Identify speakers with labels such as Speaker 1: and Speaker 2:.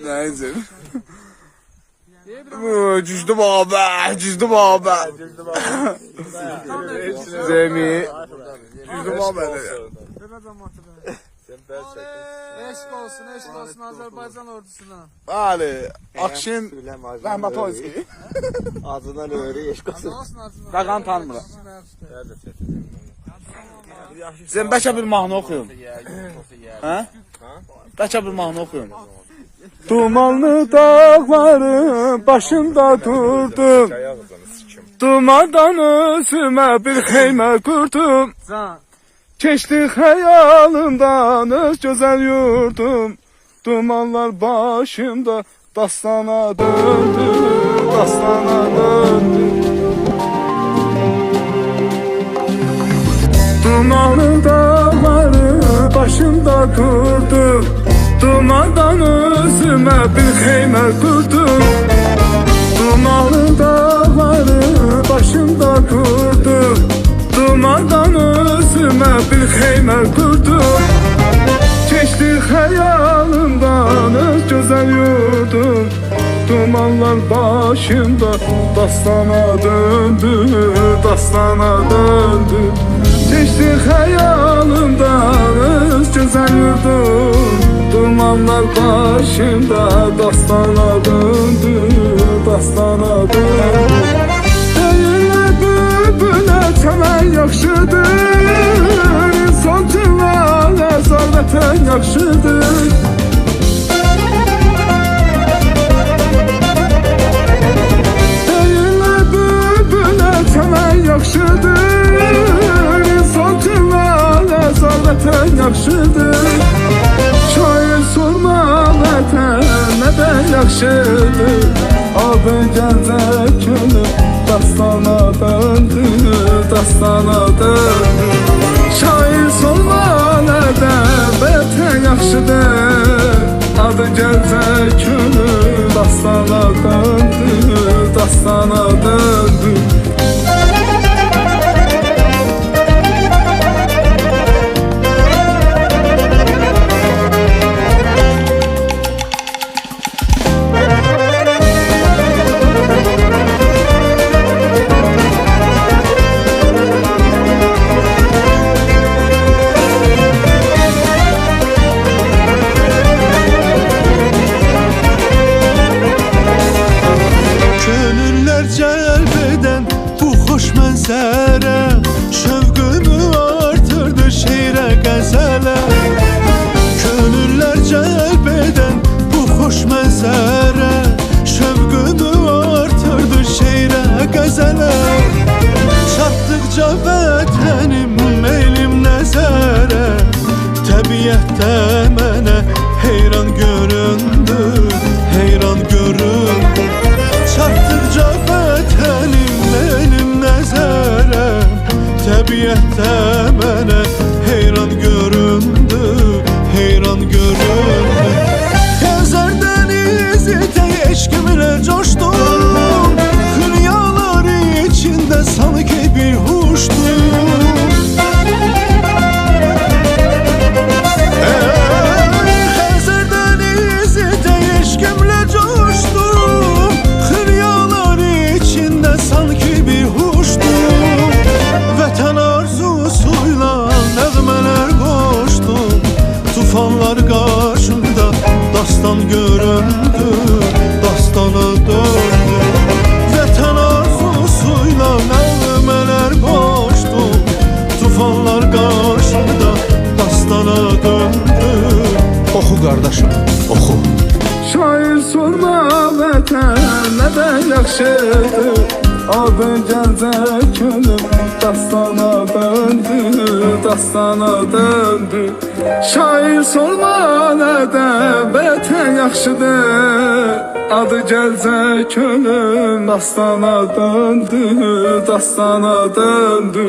Speaker 1: Neyse. Cüzdüm abi, cüzdüm abi. Zemi. Cüzdüm abi.
Speaker 2: Eşk olsun Azerbaycan ordusuna.
Speaker 1: Ali, Akşin, Rəhmət Oyski.
Speaker 3: Adından öyle eşk olsun.
Speaker 1: Qaqan tanımıram. Sen bəlkə bir mahnı oxuyun. Hə? Bəlkə bir mahnı oxuyun. Dumanlı dağların başında durdum. Dumandan özümə bir xeymə qurdum. Keçdi xəyalımdan öz gözəl yurdum. Dumanlar başımda dastana döndü, dastana döndü. Dumanlı dağları başımda durdum. Dumandan özümə bir xeymə qurdum. Dumanlı dağları başımda durdum. Dumandan özümə bir xeymə qurdum. Keçdi xəyalımdan öz gözəl yurdum. Dumanlar başımda dastana döndü, dastana döndü. Keçdi xəyalımdan öz gözəl yurdum. Dumanlar başımda dastana döndü, dastana döndü. Deyirlər bülbülə çəmən yaxşıdır, insan cıvalə zalvətən yaxşıdır. Deyirlər bülbülə çəmən yaxşıdır, insan cıvalə zalvətən yaxşıdır. Şair sorma vətən nədən yaxşıdır. Abi gəlcə könül dastana döndü, dastana döndü. Şair sorma nədən vətən yaxşıdır. Adı gəlcə könül dastana döndü, dastana döndü.
Speaker 4: Şövqümü artırdı şeirə qəzələ. Könüllər cəlb edən bu xoş mənzərə şövqümü artırdı şeirə qəzələ. Çatdıqca vətənim elim nəzərə, təbiətdə mənə heyran göründü, heyran göründü. Çatdıqca vətənim elim nəzərə, təbiətdə mənə heyran göründü, heyran göründü. Xəzər dənizi tək eşqimlə coşdum, xülyalar içində sanki bir huşdum. Xəzər dənizi tək eşqimlə coşdum, xülyalar içində sanki bir huşdum. Vətən arzusuyla nəğmələr qoşdum, tufanlar qarşımda dastan göründü, dastana döndü. Vətən arzusuyla nəğmələr qoşdum, tufanlar qarşımda dastana döndü. Oxu qardaşım, oxu.
Speaker 1: Şair sorma vətən nədən yaxşıdır. Abi gəlcə könül dastana döndü, dastana döndü. Şair sorma nədən vətən yaxşıdır. Adı gəlcə könül dastana döndü, dastana döndü.